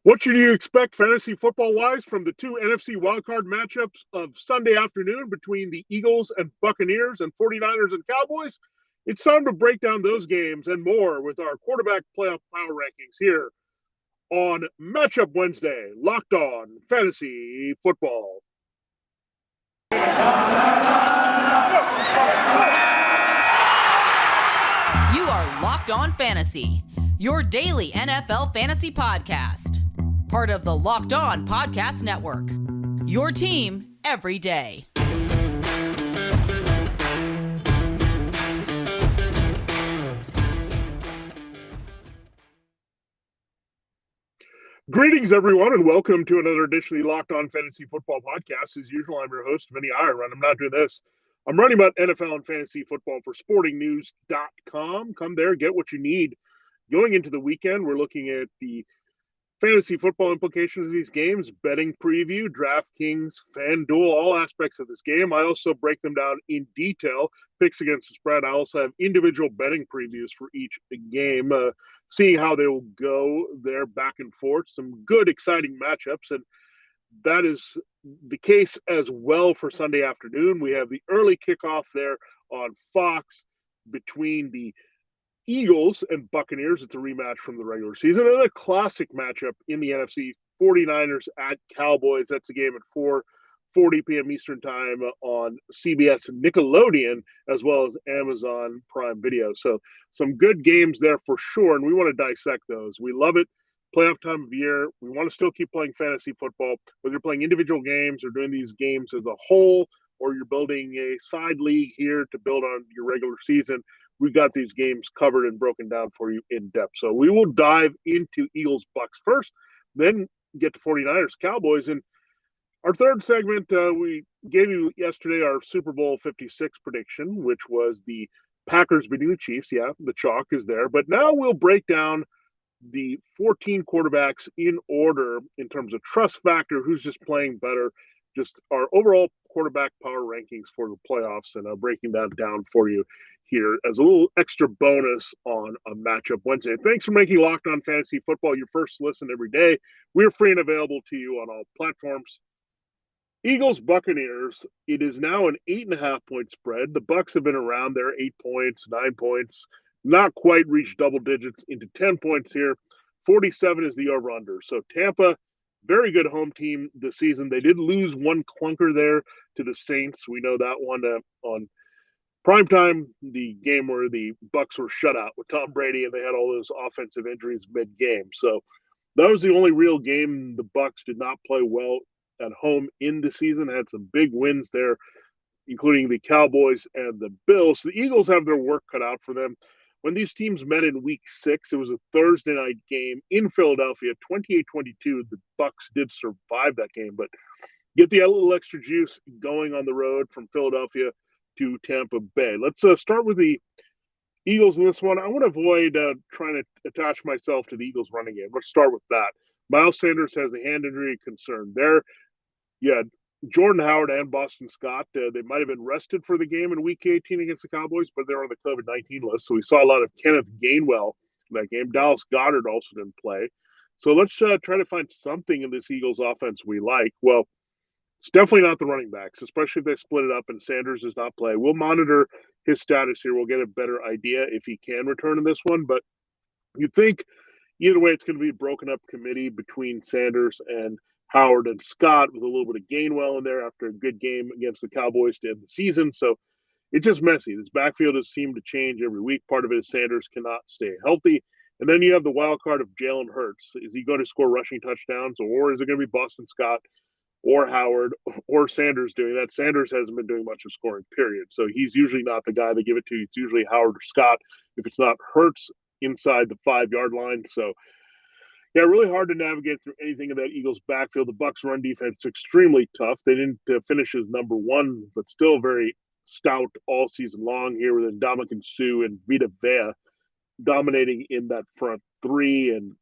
What should you expect fantasy football-wise from the two NFC wildcard matchups of Sunday afternoon between the Eagles and Buccaneers and 49ers and Cowboys? It's time to break down those games and more with our quarterback playoff power rankings here on Matchup Wednesday, Locked On Fantasy Football. You are Locked On Fantasy, your daily NFL fantasy podcast. Part of the Locked On Podcast Network, your team every day. Greetings, everyone, and welcome to another edition of the Locked On Fantasy Football Podcast. As usual, I'm your host, Vinnie Iyer, and I'm not doing this. I'm writing about NFL and fantasy football for sportingnews.com. Come there, get what you need. Going into the weekend, we're looking at the fantasy football implications of these games, betting preview, DraftKings, FanDuel, all aspects of this game. I also break them down in detail, picks against the spread. I also have individual betting previews for each game, seeing how they will go there back and forth. Some good, exciting matchups, and that is the case as well for Sunday afternoon. We have the early kickoff there on Fox between the Eagles and Buccaneers. It's a rematch from the regular season, and a classic matchup in the NFC, 49ers at Cowboys. That's a game at 4:40 p.m. Eastern time on CBS and Nickelodeon, as well as Amazon Prime Video. So some good games there for sure, and we want to dissect those. We love it. Playoff time of year. We want to still keep playing fantasy football, whether you're playing individual games or doing these games as a whole, or you're building a side league here to build on your regular season. We got these games covered and broken down for you in depth. So we will dive into Eagles-Bucks first, then get to 49ers-Cowboys. And our third segment, we gave you yesterday our Super Bowl 56 prediction, which was the Packers beating the Chiefs. Yeah, the chalk is there. But now we'll break down the 14 quarterbacks in order in terms of trust factor, who's just playing better, just our overall quarterback power rankings for the playoffs, and breaking that down for you here as a little extra bonus on a Matchup Wednesday. Thanks for making Locked On Fantasy Football your first listen every day. We're free and available to you on all platforms. Eagles Buccaneers. It is now an 8.5-point spread. The Bucks have been around there, 8 points, 9 points, not quite reached double digits into 10 points here. 47 is the over-under. So Tampa, very good home team this season. They did lose one clunker there to the Saints. We know that one on primetime, the game where the Bucks were shut out with Tom Brady, and they had all those offensive injuries mid-game. So that was the only real game the Bucks did not play well at home in the season. Had some big wins there, including the Cowboys and the Bills. The Eagles have their work cut out for them. When these teams met in Week 6, it was a Thursday night game in Philadelphia, 28-22. The Bucks did survive that game, but get the little extra juice going on the road from Philadelphia to Tampa Bay. Let's start with the Eagles in this one. I want to avoid trying to attach myself to the Eagles running game. Let's start with that. Miles Sanders has a hand injury concern there. Yeah, Jordan Howard and Boston Scott, they might have been rested for the game in Week 18 against the Cowboys, but they're on the COVID-19 list. So we saw a lot of Kenneth Gainwell in that game. Dallas Goedert also didn't play. So let's try to find something in this Eagles offense we like. Well, it's definitely not the running backs, especially if they split it up and Sanders does not play. We'll monitor his status here. We'll get a better idea if he can return in this one. But you'd think either way it's going to be a broken up committee between Sanders and Howard and Scott, with a little bit of Gainwell in there after a good game against the Cowboys to end the season. So it's just messy. This backfield has seemed to change every week. Part of it is Sanders cannot stay healthy. And then you have the wild card of Jalen Hurts. Is he going to score rushing touchdowns, or is it going to be Boston Scott or Howard or Sanders doing that? Sanders hasn't been doing much of scoring, period. So he's usually not the guy they give it to. It's usually Howard or Scott. If it's not Hurts inside the 5-yard line. So yeah, really hard to navigate through anything in that Eagles backfield. The Bucks run defense is extremely tough. They didn't finish as number one, but still very stout all season long here with Ndamukong Suh and Vita Vea dominating in that front three. And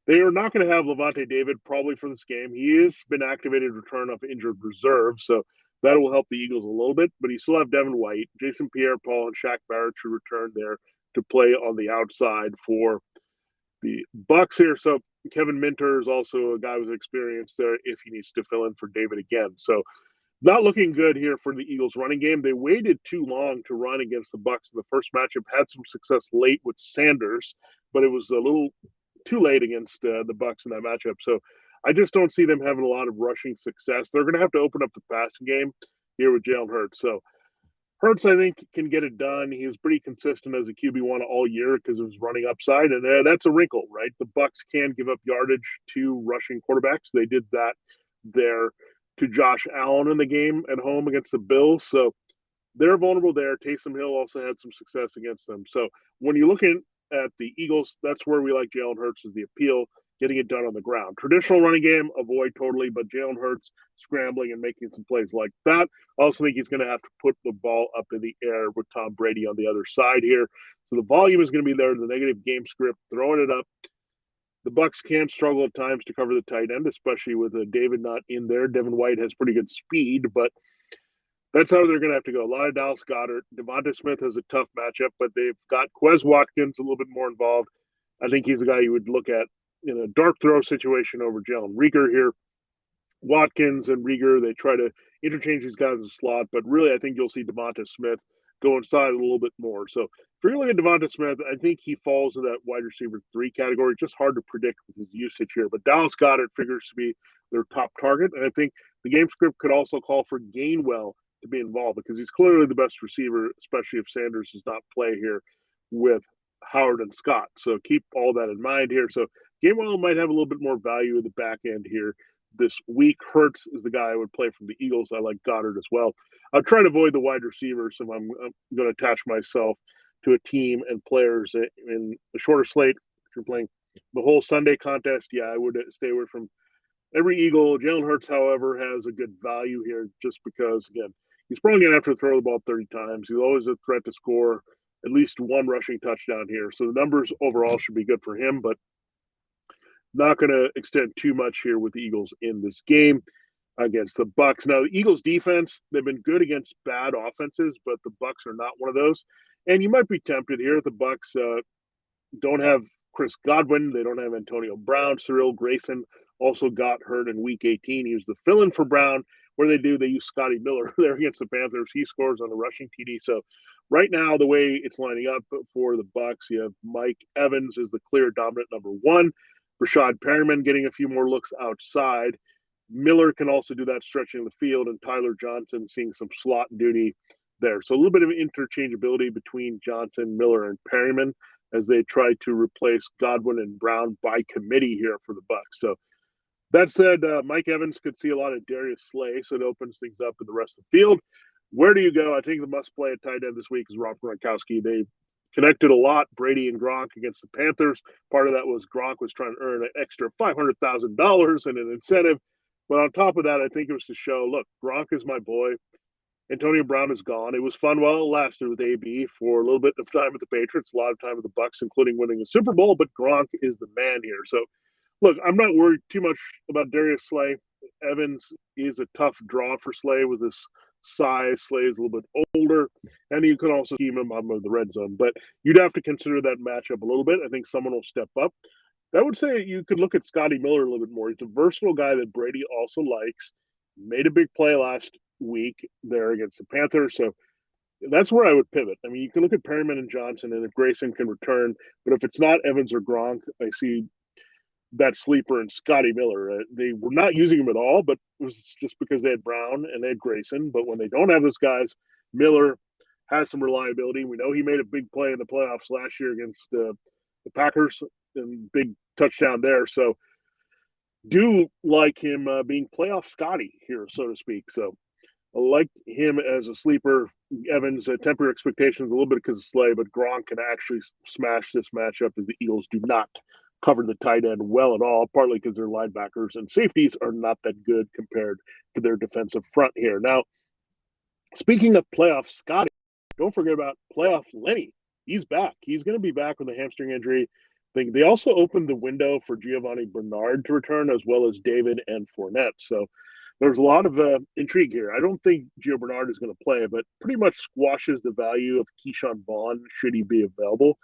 they are not going to have Levante David probably for this game. He has been activated return off injured reserve, so that will help the Eagles a little bit. But you still have Devin White, Jason Pierre-Paul, and Shaq Barrett to return there to play on the outside for the Bucks here. So Kevin Minter is also a guy with experience there if he needs to fill in for David again. So not looking good here for the Eagles running game. They waited too long to run against the Bucs in the first matchup, had some success late with Sanders, but it was a little too late against the Bucs in that matchup. So I just don't see them having a lot of rushing success. They're going to have to open up the passing game here with Jalen Hurts. So Hurts, I think, can get it done. He was pretty consistent as a QB1 all year because of his running upside, and that's a wrinkle, right? The Bucs can give up yardage to rushing quarterbacks. They did that there to Josh Allen in the game at home against the Bills, so they're vulnerable there. Taysom Hill also had some success against them. So when you're looking at the Eagles, that's where we like Jalen Hurts is the appeal, getting it done on the ground. Traditional running game, avoid totally, but Jalen Hurts scrambling and making some plays like that. I also think he's going to have to put the ball up in the air with Tom Brady on the other side here. So the volume is going to be there, the negative game script, throwing it up. The Bucs can struggle at times to cover the tight end, especially with David not in there. Devin White has pretty good speed, but that's how they're going to have to go. A lot of Dallas Goedert. Devonta Smith has a tough matchup, but they've got Quez Watkins a little bit more involved. I think he's a guy you would look at in a dark throw situation over Jalen Reagor here. Watkins and Reagor, they try to interchange these guys in the slot, but really I think you'll see Devonta Smith go inside a little bit more. So if you're looking at Devonta Smith, I think he falls in that wide receiver 3 category. Just hard to predict with his usage here. But Dallas Goedert figures to be their top target. And I think the game script could also call for Gainwell to be involved because he's clearly the best receiver, especially if Sanders does not play here with Howard and Scott. So keep all that in mind here. So Gainwell might have a little bit more value in the back end here this week. Hurts is the guy I would play from the Eagles. I like Goddard as well. I'll try to avoid the wide receivers if I'm going to attach myself to a team and players in a shorter slate. If you're playing the whole Sunday contest, yeah, I would stay away from every Eagle. Jalen Hurts, however, has a good value here just because, again, he's probably going to have to throw the ball 30 times. He's always a threat to score at least one rushing touchdown here. So the numbers overall should be good for him, but not going to extend too much here with the Eagles in this game against the Bucs. Now, the Eagles defense, they've been good against bad offenses, but the Bucs are not one of those. And you might be tempted here. The Bucs don't have Chris Godwin. They don't have Antonio Brown. Cyril Grayson also got hurt in Week 18. He was the fill-in for Brown. Where they use Scotty Miller there against the Panthers. He scores on a rushing TD. So right now, the way it's lining up for the Bucs, you have Mike Evans is the clear dominant number 1. Rashad Perriman getting a few more looks outside. Miller can also do that stretching the field, and Tyler Johnson seeing some slot duty there. So a little bit of interchangeability between Johnson, Miller, and Perriman as they try to replace Godwin and Brown by committee here for the Bucs. So that said, Mike Evans could see a lot of Darius Slay, so it opens things up in the rest of the field. Where do you go? I think the must-play at tight end this week is Rob Gronkowski. They connected a lot, Brady and Gronk against the Panthers. Part of that was Gronk was trying to earn an extra $500,000 and an incentive. But on top of that, I think it was to show, look, Gronk is my boy. Antonio Brown is gone. It was fun while it lasted with AB for a little bit of time with the Patriots, a lot of time with the Bucs, including winning a Super Bowl, but Gronk is the man here. So, look, I'm not worried too much about Darius Slay. Evans is a tough draw for Slay with his size. Slay is a little bit older, and you can also keep him on the red zone. But you'd have to consider that matchup a little bit. I think someone will step up. I would say you could look at Scotty Miller a little bit more. He's a versatile guy that Brady also likes. Made a big play last week there against the Panthers. So that's where I would pivot. I mean, you can look at Perriman and Johnson, and if Grayson can return, but if it's not Evans or Gronk, I see that sleeper and Scotty Miller. They were not using him at all, but it was just because they had Brown and they had Grayson. But when they don't have those guys, Miller has some reliability. We know he made a big play in the playoffs last year against the Packers and big touchdown there. So do like him being playoff Scotty here, so to speak. So I like him as a sleeper. Evans, temper expectations a little bit because of Slay, but Gronk can actually smash this matchup as the Eagles do not cover the tight end well at all, partly because their linebackers and safeties are not that good compared to their defensive front here. Now, speaking of playoff Scotty, don't forget about playoff Lenny. He's back. He's going to be back with a hamstring injury. They also opened the window for Giovanni Bernard to return, as well as David and Fournette. So there's a lot of intrigue here. I don't think Gio Bernard is going to play, but pretty much squashes the value of Keyshawn Vaughn should he be available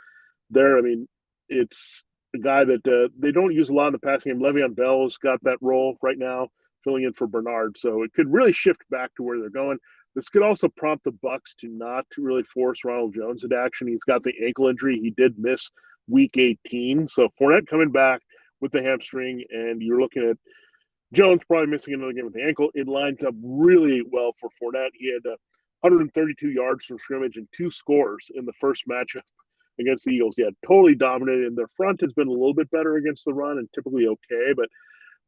there. I mean, it's a guy that they don't use a lot in the passing game. Le'Veon Bell's got that role right now, filling in for Bernard. So it could really shift back to where they're going. This could also prompt the Bucs to not really force Ronald Jones into action. He's got the ankle injury. He did miss Week 18. So Fournette coming back with the hamstring, and you're looking at Jones probably missing another game with the ankle. It lines up really well for Fournette. He had 132 yards from scrimmage and 2 scores in the first matchup against the Eagles. Yeah, totally dominated. And their front has been a little bit better against the run and typically okay, but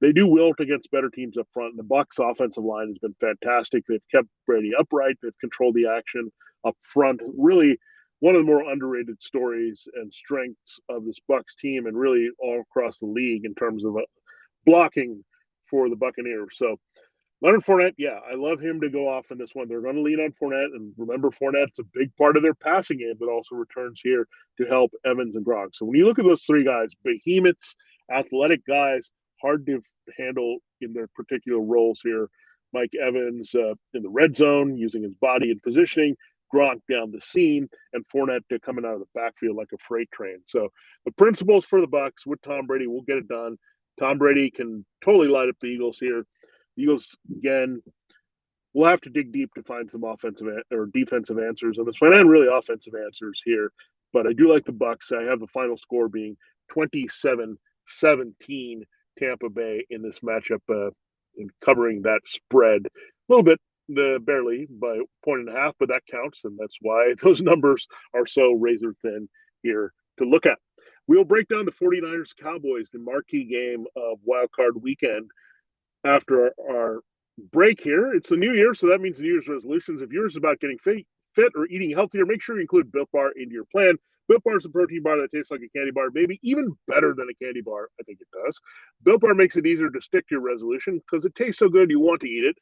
they do wilt against better teams up front. And the Bucs offensive line has been fantastic. They've kept Brady upright. They've controlled the action up front. Really one of the more underrated stories and strengths of this Bucs team, and really all across the league in terms of blocking for the Buccaneers. So Leonard Fournette, yeah, I love him to go off in this one. They're going to lean on Fournette, and remember, Fournette's a big part of their passing game, but also returns here to help Evans and Gronk. So when you look at those 3 guys, behemoths, athletic guys, hard to handle in their particular roles here. Mike Evans in the red zone, using his body and positioning, Gronk down the seam, and Fournette coming out of the backfield like a freight train. So the principles for the Bucs with Tom Brady will get it done. Tom Brady can totally light up the Eagles here. The Eagles, again, will have to dig deep to find some offensive or defensive answers on this one, and really offensive answers here. But I do like the Bucs. I have the final score being 27-17 Tampa Bay in this matchup, in covering that spread a little bit, barely by 1.5, but that counts, and that's why those numbers are so razor thin here to look at. We'll break down the 49ers-Cowboys, the marquee game of Wild Card Weekend, after our break here. It's the new year, so that means New Year's resolutions. If yours is about getting fit or eating healthier, make sure you include Built Bar into your plan. Built Bar is a protein bar that tastes like a candy bar, maybe even better than a candy bar. I think it does. Built Bar makes it easier to stick to your resolution because it tastes so good you want to eat it.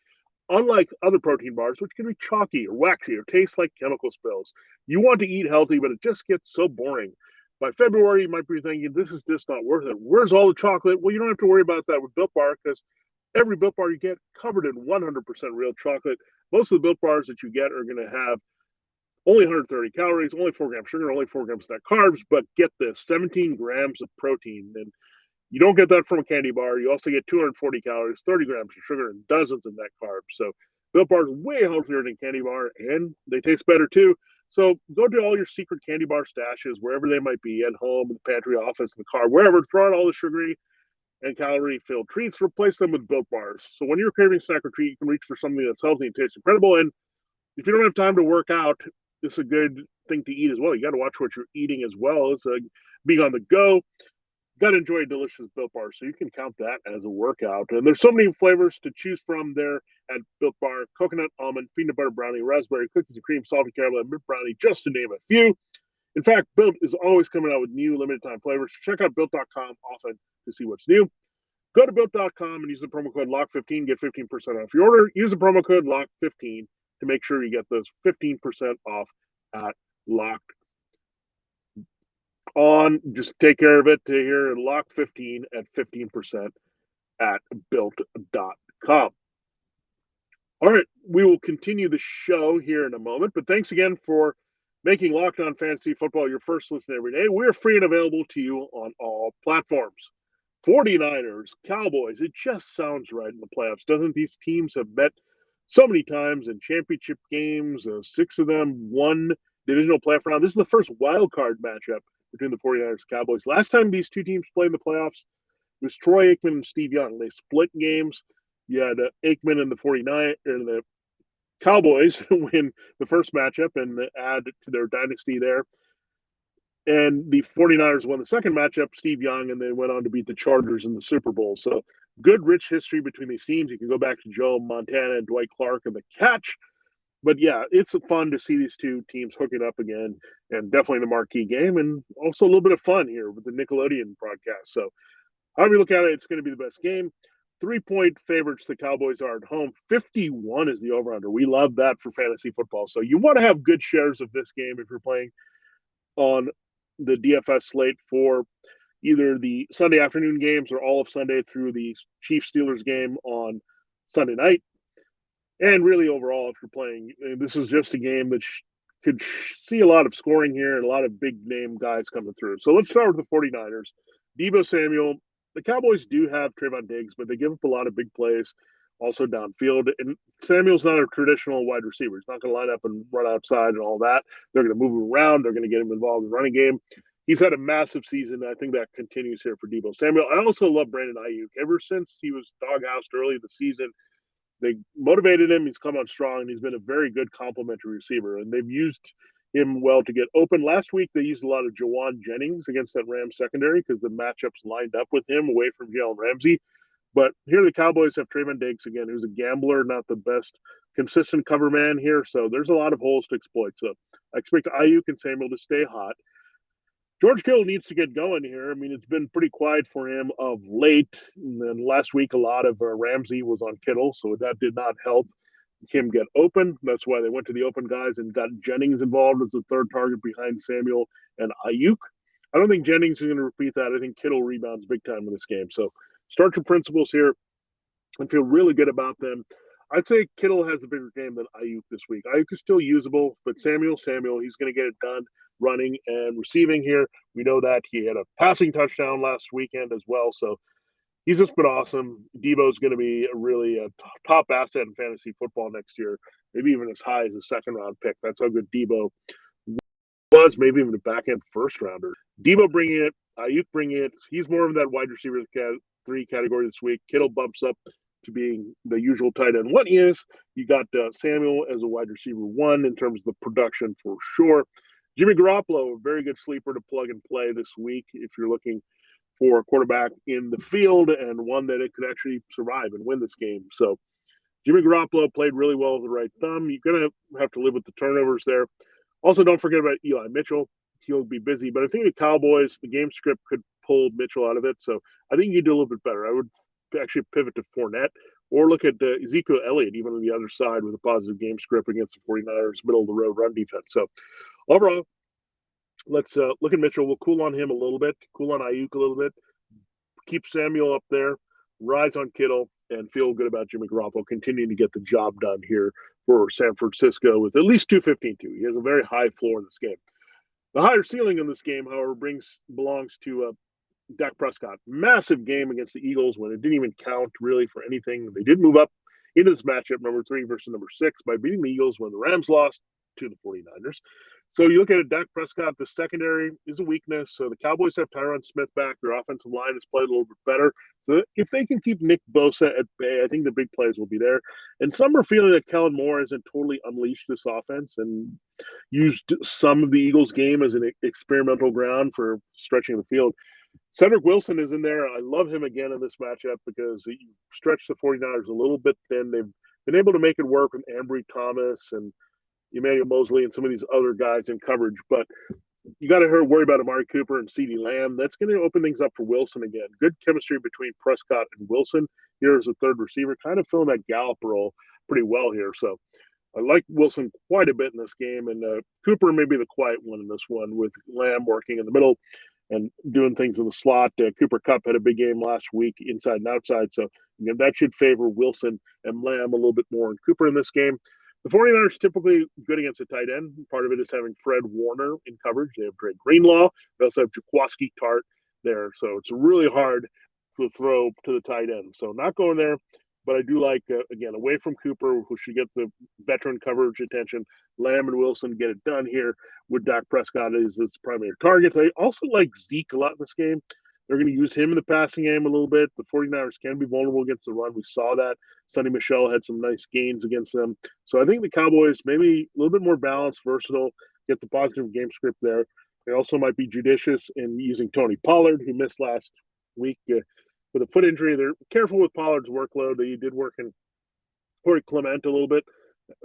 Unlike other protein bars, which can be chalky or waxy or taste like chemical spills, you want to eat healthy, but it just gets so boring. By February, you might be thinking, this is just not worth it. Where's all the chocolate? Well, you don't have to worry about that with Built Bar, because every Built Bar you get covered in 100% real chocolate. Most of the Built Bars that you get are going to have only 130 calories, only 4 grams sugar, only 4 grams net carbs, but get this, 17 grams of protein. And you don't get that from a candy bar. You also get 240 calories, 30 grams of sugar, and dozens of net carbs. So Built Bar is way healthier than candy bar, and they taste better too. So go to all your secret candy bar stashes, wherever they might be, at home, in the pantry, office, in the car, wherever. Throw out all the sugary and calorie-filled treats. Replace them with Built Bars. So when you're craving a snack or treat, you can reach for something that's healthy and tastes incredible. And if you don't have time to work out, it's a good thing to eat as well. You got to watch what you're eating as well as being on the go. Got to enjoy a delicious Built Bar, so you can count that as a workout. And there's so many flavors to choose from there at Built Bar: coconut, almond, peanut butter brownie, raspberry, cookies and cream, salted caramel, and mint brownie, just to name a few. In fact, Built is always coming out with new limited time flavors. Check out Built.com often to see what's new. Go to Built.com and use the promo code LOCK15, get 15% off your order. Use the promo code LOCK15 to make sure you get those 15% off at Locked On. Just take care of it here at Lock15 at 15% at Built.com. All right, we will continue the show here in a moment, but thanks again for making Locked On Fantasy Football your first listen every day. We're free and available to you on all platforms. 49ers, Cowboys, it just sounds right in the playoffs. Doesn't these teams have met so many times in championship games? 6 of them won divisional playoff round. This is the first wild card matchup between the 49ers and Cowboys. Last time these two teams played in the playoffs was Troy Aikman and Steve Young. They split games. You had Aikman and the 49ers and the Cowboys win the first matchup and add to their dynasty there. And the 49ers won the second matchup, Steve Young, and they went on to beat the Chargers in the Super Bowl. So good, rich history between these teams. You can go back to Joe Montana and Dwight Clark and the catch. But, yeah, it's fun to see these two teams hooking up again, and definitely the marquee game, and also a little bit of fun here with the Nickelodeon broadcast. So however you look at it, it's going to be the best game. 3-point favorites the Cowboys are at home. 51 is the over-under. We love that for fantasy football. So you want to have good shares of this game if you're playing on the DFS slate for either the Sunday afternoon games or all of Sunday through the Chiefs-Steelers game on Sunday night. And really overall, if you're playing, this is just a game that could see a lot of scoring here and a lot of big-name guys coming through. So let's start with the 49ers. Deebo Samuel, the Cowboys do have Trayvon Diggs, but they give up a lot of big plays also downfield. And Samuel's not a traditional wide receiver. He's not going to line up and run outside and all that. They're going to move him around. They're going to get him involved in the running game. He's had a massive season. I think that continues here for Deebo Samuel. I also love Brandon Ayuk. Ever since he was doghoused early in the season, they motivated him. He's come on strong, and he's been a very good complementary receiver. And they've used him well to get open. Last week, they used a lot of Jawan Jennings against that Rams secondary because the matchups lined up with him away from Jalen Ramsey. But here the Cowboys have Trayvon Diggs again, who's a gambler, not the best consistent cover man here. So there's a lot of holes to exploit. So I expect Ayuk and Samuel to stay hot. George Kittle needs to get going here. I mean, it's been pretty quiet for him of late. And then last week, a lot of Ramsey was on Kittle, so that did not help him get open. That's why they went to the open guys and got Jennings involved as the third target behind Samuel and Ayuk. I don't think Jennings is going to repeat that. I think Kittle rebounds big time in this game. So start your principles here and feel really good about them. I'd say Kittle has a bigger game than Ayuk this week. Ayuk is still usable, but Samuel, he's going to get it done running and receiving here. We know that he had a passing touchdown last weekend as well. So he's just been awesome. Deebo's going to be a top asset in fantasy football next year, maybe even as high as a second-round pick. That's how good Deebo was, maybe even a back-end first-rounder. Deebo bringing it, Ayuk bringing it. He's more of that wide receiver three category this week. Kittle bumps up to being the usual tight end one is. You got Samuel as a wide receiver one in terms of the production for sure. Jimmy Garoppolo, a very good sleeper to plug and play this week if you're looking for a quarterback in the field and one that it could actually survive and win this game. So Jimmy Garoppolo played really well with the right thumb. You're going to have to live with the turnovers there. Also, don't forget about Eli Mitchell. He'll be busy, but I think the Cowboys, the game script could pull Mitchell out of it. So I think you do a little bit better. I would actually pivot to Fournette or look at Ezekiel Elliott, even on the other side with a positive game script against the 49ers, middle of the road run defense. So overall, let's look at Mitchell. We'll cool on him a little bit, cool on Ayuk a little bit, keep Samuel up there, rise on Kittle, and feel good about Jimmy Garoppolo continuing to get the job done here for San Francisco with at least 215-2. He has a very high floor in this game. The higher ceiling in this game, however, belongs to Dak Prescott. Massive game against the Eagles when it didn't even count really for anything. They did move up into this matchup, number 3 versus number 6, by beating the Eagles when the Rams lost to the 49ers. So you look at it, Dak Prescott, the secondary is a weakness. So the Cowboys have Tyron Smith back. Their offensive line has played a little bit better. So if they can keep Nick Bosa at bay, I think the big plays will be there. And some are feeling that Kellen Moore hasn't totally unleashed this offense and used some of the Eagles game as an experimental ground for stretching the field. Cedric Wilson is in there. I love him again in this matchup because he stretched the 49ers a little bit thin. They've been able to make it work with Ambry Thomas and Emmanuel Mosley and some of these other guys in coverage. But you got to worry about Amari Cooper and CeeDee Lamb. That's going to open things up for Wilson again. Good chemistry between Prescott and Wilson here as a third receiver, kind of filling that Gallup role pretty well here. So I like Wilson quite a bit in this game. And Cooper may be the quiet one in this one with Lamb working in the middle and doing things in the slot. Cooper Kupp had a big game last week, inside and outside. So that should favor Wilson and Lamb a little bit more. And Cooper in this game, the 49ers typically good against a tight end. Part of it is having Fred Warner in coverage. They have Dre Greenlaw. They also have Jaquiski Tart there. So it's really hard to throw to the tight end. So not going there. But I do like, again, away from Cooper, who should get the veteran coverage attention, Lamb and Wilson get it done here with Dak Prescott as his primary targets. I also like Zeke a lot in this game. They're going to use him in the passing game a little bit. The 49ers can be vulnerable against the run. We saw that. Sonny Michel had some nice gains against them. So I think the Cowboys maybe a little bit more balanced, versatile, get the positive game script there. They also might be judicious in using Tony Pollard, who missed last week with a foot injury. They're careful with Pollard's workload. He did work in Corey Clement a little bit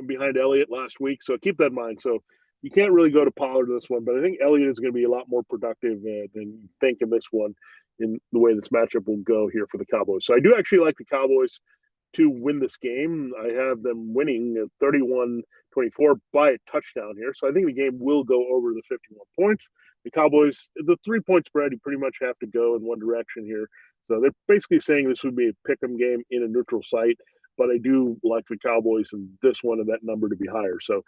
behind Elliott last week. So keep that in mind. So you can't really go to Pollard in this one, but I think Elliott is going to be a lot more productive than you think in this one in the way this matchup will go here for the Cowboys. So I do actually like the Cowboys to win this game. I have them winning 31-24 by a touchdown here. So I think the game will go over the 51 points. The Cowboys, the 3-point spread, you pretty much have to go in one direction here. So they're basically saying this would be a pick'em game in a neutral site, but I do like the Cowboys in this one and that number to be higher. So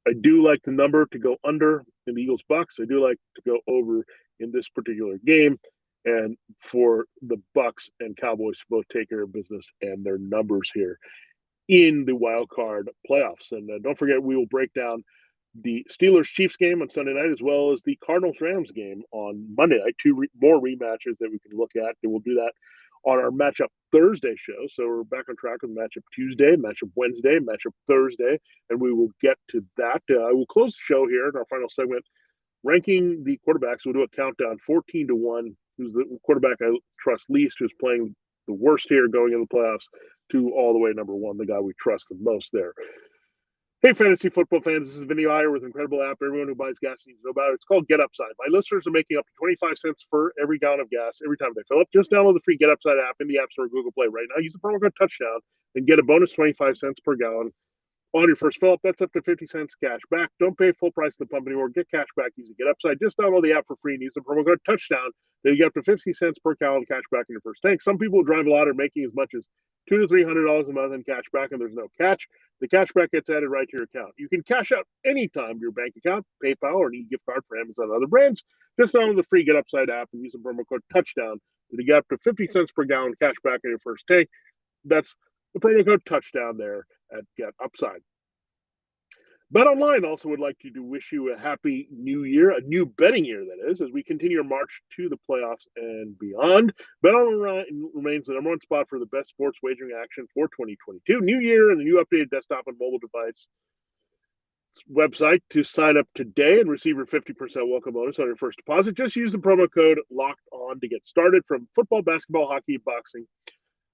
I do like the number to go under in the Eagles-Bucks. I do like to go over in this particular game. and for the Bucs and Cowboys to both take care of business and their numbers here in the wild card playoffs. And don't forget, we will break down the Steelers-Chiefs game on Sunday night, as well as the Cardinals-Rams game on Monday night. Two more rematches that we can look at, and we'll do that on our Matchup Thursday show. So we're back on track with Matchup Tuesday, Matchup Wednesday, Matchup Thursday, and we will get to that. I will close the show here in our final segment, ranking the quarterbacks. We'll do a countdown, 14-1, who's the quarterback I trust least, who's playing the worst here going in the playoffs, to all the way number one, the guy we trust the most there. Hey, fantasy football fans, this is Vinnie Iyer with an incredible app everyone who buys gas needs to know about it. It's called Get Upside. My listeners are making up to 25 cents for every gallon of gas every time they fill up. Just download the free Get Upside app in the App Store or Google Play right now. Use the promo code Touchdown and get a bonus 25 cents per gallon on your first fill up. That's up to 50 cents cash back. Don't pay full price to the pump anymore. Get cash back using Get Upside. Just download the app for free and use the promo code Touchdown. Then you get up to 50 cents per gallon cash back in your first tank. Some people drive a lot are making as much as $200 to $300 a month in cash back, and there's no catch. The cash back gets added right to your account. You can cash out anytime to your bank account, PayPal, or any gift card for Amazon and other brands. Just download the free Get Upside app and use the promo code Touchdown to get up to 50 cents per gallon cash back in your first tank. That's the promo code Touchdown there at Get Upside. BetOnline also would like to wish you a happy new year, a new betting year, that is, as we continue our march to the playoffs and beyond. BetOnline remains the number one spot for the best sports wagering action for 2022. New year and the new updated desktop and mobile device website to sign up today and receive your 50% welcome bonus on your first deposit. Just use the promo code LOCKEDON to get started. From football, basketball, hockey, boxing,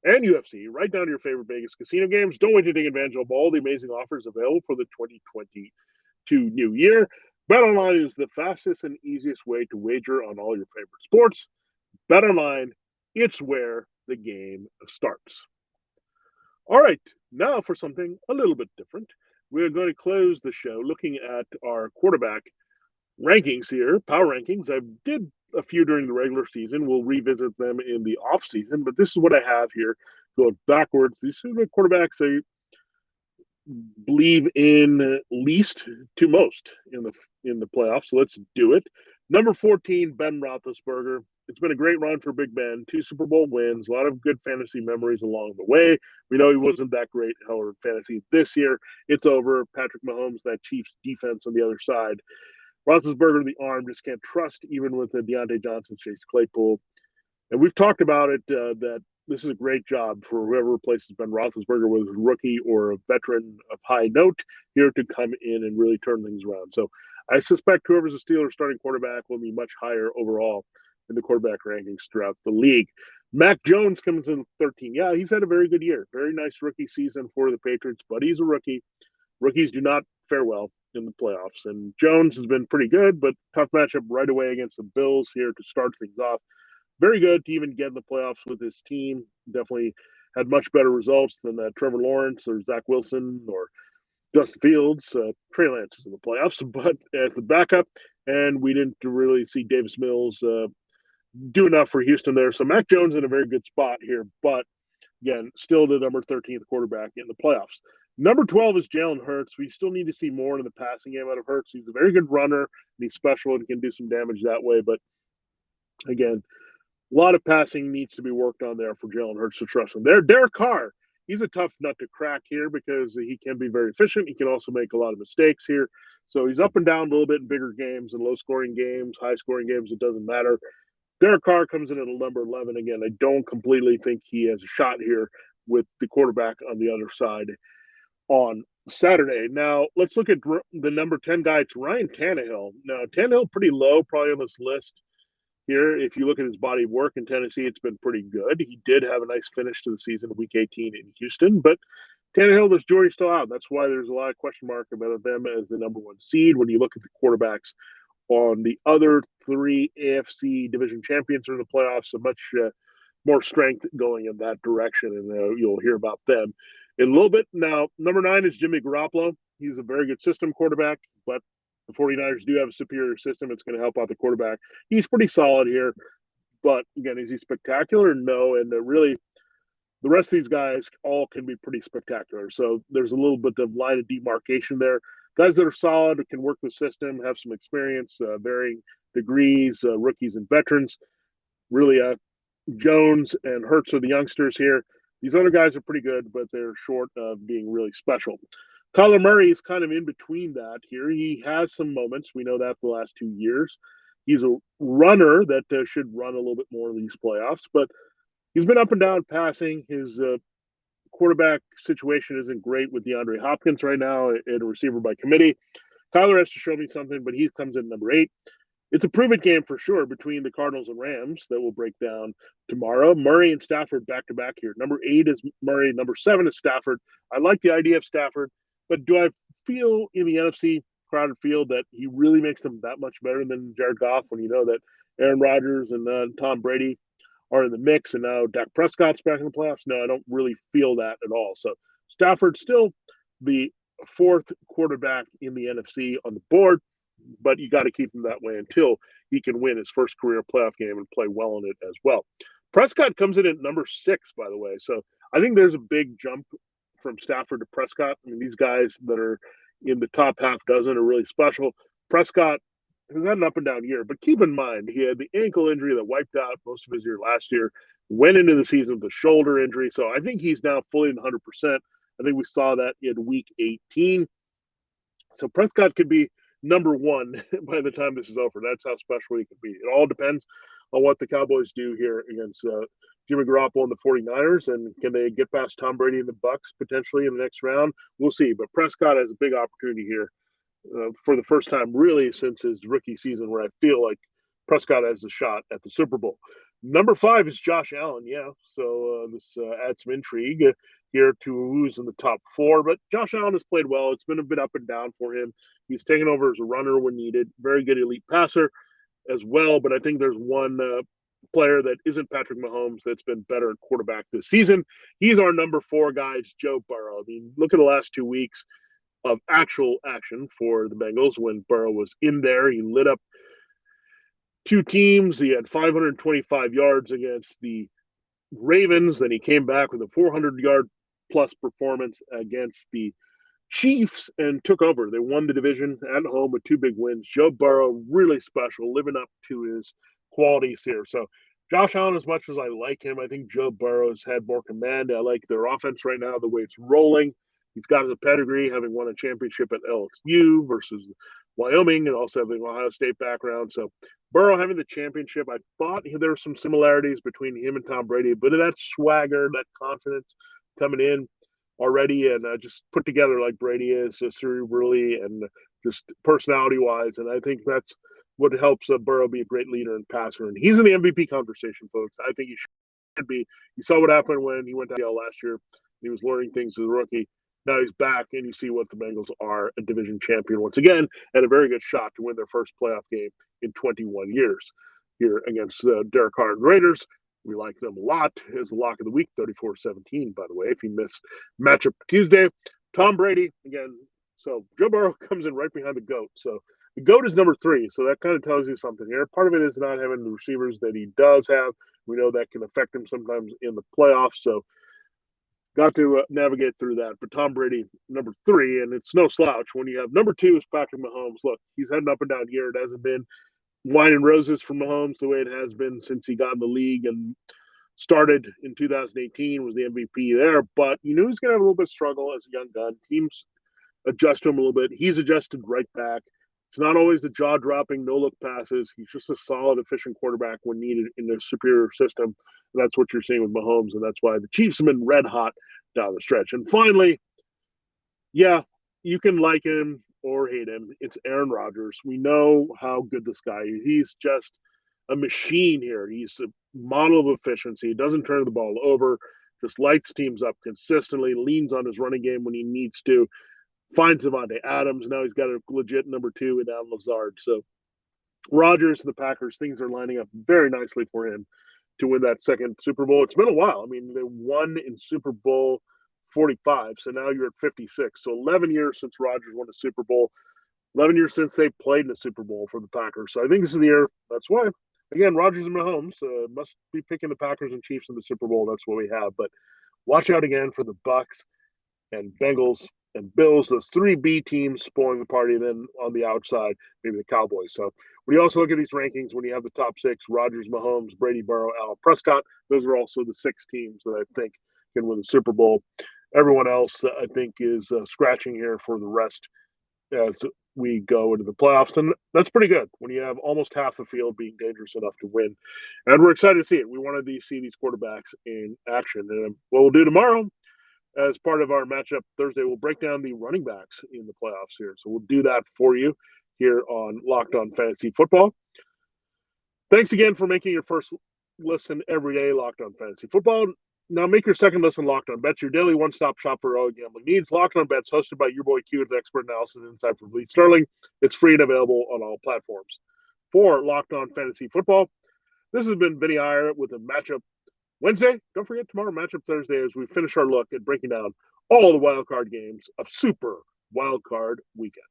and UFC, right down to your favorite Vegas casino games. Don't wait to take advantage of all the amazing offers available for the 2022 new year. BetOnline is the fastest and easiest way to wager on all your favorite sports. BetOnline, it's where the game starts. All right, now for something a little bit different. We're going to close the show looking at our quarterback rankings here, power rankings. I did a few during the regular season. We'll revisit them in the off season, but this is what I have here going backwards. These are the quarterbacks I believe in least to most in the playoffs. So let's do it. Number 14, Ben Roethlisberger. It's been a great run for Big Ben. 2 Super Bowl wins, a lot of good fantasy memories along the way. We know he wasn't that great, however, fantasy this year. It's over. Patrick Mahomes, that Chiefs defense on the other side. Roethlisberger, the arm, just can't trust, even with the Deontay Johnson, Chase Claypool. And we've talked about it, that this is a great job for whoever replaces Ben Roethlisberger, whether it's a rookie or a veteran of high note, here to come in and really turn things around. So I suspect whoever's a Steelers starting quarterback will be much higher overall in the quarterback rankings throughout the league. Mac Jones comes in 13. Yeah, he's had a very good year. Very nice rookie season for the Patriots, but he's a rookie. Rookies do not fare well in the playoffs. And Jones has been pretty good, but tough matchup right away against the Bills here to start things off. Very good to even get in the playoffs with his team. Definitely had much better results than Trevor Lawrence or Zach Wilson or Justin Fields. Trey Lance is in the playoffs, but as the backup, and we didn't really see Davis Mills do enough for Houston there. So Mac Jones in a very good spot here, but again, still the number 13th quarterback in the playoffs. Number 12 is Jalen Hurts. We still need to see more in the passing game out of Hurts. He's a very good runner, and he's special and can do some damage that way. But again, a lot of passing needs to be worked on there for Jalen Hurts to trust him. There, Derek Carr. He's a tough nut to crack here because he can be very efficient. He can also make a lot of mistakes here. So he's up and down a little bit in bigger games and low-scoring games, high-scoring games. It doesn't matter. Derek Carr comes in at number 11. Again, I don't completely think he has a shot here with the quarterback on the other side on Saturday. Now, let's look at the number 10 guy. It's Ryan Tannehill. Now, Tannehill pretty low probably on this list here. If you look at his body of work in Tennessee, it's been pretty good. He did have a nice finish to the season, Week 18 in Houston, but Tannehill, this jury's still out. That's why there's a lot of question mark about them as the number 1 seed. When you look at the quarterbacks on the other 3 AFC division champions in the playoffs, so much more strength going in that direction, and you'll hear about them in a little bit. Now, number 9 is Jimmy Garoppolo. He's a very good system quarterback, but the 49ers do have a superior system. It's going to help out the quarterback. He's pretty solid here, but again, is he spectacular? No, and really, the rest of these guys all can be pretty spectacular. So there's a little bit of line of demarcation there. Guys that are solid, can work the system, have some experience, varying degrees, rookies and veterans. really Jones and Hurts are the youngsters here. These other guys are pretty good, but they're short of being really special. Kyler Murray is kind of in between that here. He has some moments. We know that the last 2 years. He's a runner that should run a little bit more in these playoffs, but he's been up and down passing. His quarterback situation isn't great with DeAndre Hopkins right now at a receiver by committee. Kyler has to show me something, but he comes in number 8. It's a prove-it game for sure between the Cardinals and Rams that will break down tomorrow. Murray and Stafford back-to-back here. Number 8 is Murray. Number 7 is Stafford. I like the idea of Stafford, but do I feel in the NFC crowded field that he really makes them that much better than Jared Goff when you know that Aaron Rodgers and Tom Brady are in the mix and now Dak Prescott's back in the playoffs? No, I don't really feel that at all. So Stafford's still the 4th quarterback in the NFC on the board, but you got to keep him that way until he can win his first career playoff game and play well in it as well. Prescott comes in at number 6, by the way. So I think there's a big jump from Stafford to Prescott. I mean, these guys that are in the top half dozen are really special. Prescott has had an up and down year, but keep in mind, he had the ankle injury that wiped out most of his year last year, went into the season with a shoulder injury. So I think he's now fully 100%. I think we saw that in week 18. So Prescott could be number 1 by the time this is over. That's how special he could be. It all depends on what the Cowboys do here against Jimmy Garoppolo and the 49ers, and can they get past Tom Brady and the Bucs potentially in the next round? We'll see. But Prescott has a big opportunity here for the first time really since his rookie season, where I feel like Prescott has a shot at the Super Bowl. Number 5 is Josh Allen. Yeah, so this adds some intrigue here to who's in the top 4. But Josh Allen has played well. It's been a bit up and down for him. He's taken over as a runner when needed. Very good elite passer as well. But I think there's one player that isn't Patrick Mahomes that's been better at quarterback this season. He's our number 4 guy. It's Joe Burrow. I mean, look at the last 2 weeks of actual action for the Bengals when Burrow was in there. He lit up 2 teams. He had 525 yards against the Ravens. Then he came back with a 400-yard plus performance against the Chiefs and took over. They won the division at home with 2 big wins. Joe Burrow, really special, living up to his qualities here. So Josh Allen, as much as I like him, I think Joe Burrow's had more command. I like their offense right now, the way it's rolling. He's got a pedigree, having won a championship at LSU versus Wyoming, and also having an Ohio State background. So Burrow having the championship, I thought there were some similarities between him and Tom Brady, but that swagger, that confidence coming in already, and just put together like Brady is, cerebrally and just personality-wise. And I think that's what helps Burrow be a great leader and passer. And he's in the MVP conversation, folks. I think he should be. You saw what happened when he went to Yale last year. He was learning things as a rookie. Now he's back, and you see what the Bengals are, a division champion once again, and a very good shot to win their first playoff game in 21 years here against Derek Carr and Raiders. We like them a lot as the lock of the week, 34-17, by the way, if you missed matchup Tuesday. Tom Brady, again, so Joe Burrow comes in right behind the GOAT. So the GOAT is number 3, so that kind of tells you something here. Part of it is not having the receivers that he does have. We know that can affect him sometimes in the playoffs, so got to navigate through that. But Tom Brady, number 3, and it's no slouch. When you have number 2 is Patrick Mahomes. Look, he's had an up and down year. It hasn't been wine and roses for Mahomes the way it has been since he got in the league and started in 2018, was the MVP there. But you knew he was going to have a little bit of struggle as a young gun. Teams adjust to him a little bit. He's adjusted right back. It's not always the jaw-dropping, no-look passes. He's just a solid, efficient quarterback when needed in a superior system. And that's what you're seeing with Mahomes, and that's why the Chiefs have been red hot down the stretch. And finally, yeah, you can like him or hate him. It's Aaron Rodgers. We know how good this guy is. He's just a machine here. He's a model of efficiency. He doesn't turn the ball over, just lights teams up consistently, leans on his running game when he needs to, finds Devontae Adams. Now he's got a legit number 2 in Allen Lazard. So Rodgers, the Packers, things are lining up very nicely for him to win that second Super Bowl. It's been a while. I mean, they won in Super Bowl 45, so now you're at 56. So 11 years since Rodgers won a Super Bowl, 11 years since they played in the Super Bowl for the Packers. So I think this is the year. That's why, again, Rodgers and Mahomes must be picking the Packers and Chiefs in the Super Bowl. That's what we have. But watch out again for the Bucs and Bengals and Bills, those 3 B teams spoiling the party. And then on the outside, maybe the Cowboys. So When you also look at these rankings, when you have the top six, Rodgers, Mahomes, Brady, Burrow, Allen, Prescott, those are also the six teams that I think can win the Super Bowl. Everyone else, I think, is scratching here for the rest as we go into the playoffs. And that's pretty good when you have almost half the field being dangerous enough to win. And we're excited to see it. We wanted to see these quarterbacks in action. And what we'll do tomorrow, as part of our matchup Thursday, we'll break down the running backs in the playoffs here. So we'll do that for you here on Locked On Fantasy Football. Thanks again for making your first listen every day, Locked On Fantasy Football. Now make your second listen Locked On Bets, your daily one-stop shop for all gambling needs. Locked On Bets, hosted by your boy Q with expert analysis and insight from Lee Sterling. It's free and available on all platforms. For Locked On Fantasy Football, this has been Vinnie Iyer with a matchup Wednesday. Don't forget tomorrow, matchup Thursday, as we finish our look at breaking down all the wild card games of Super Wild Card Weekend.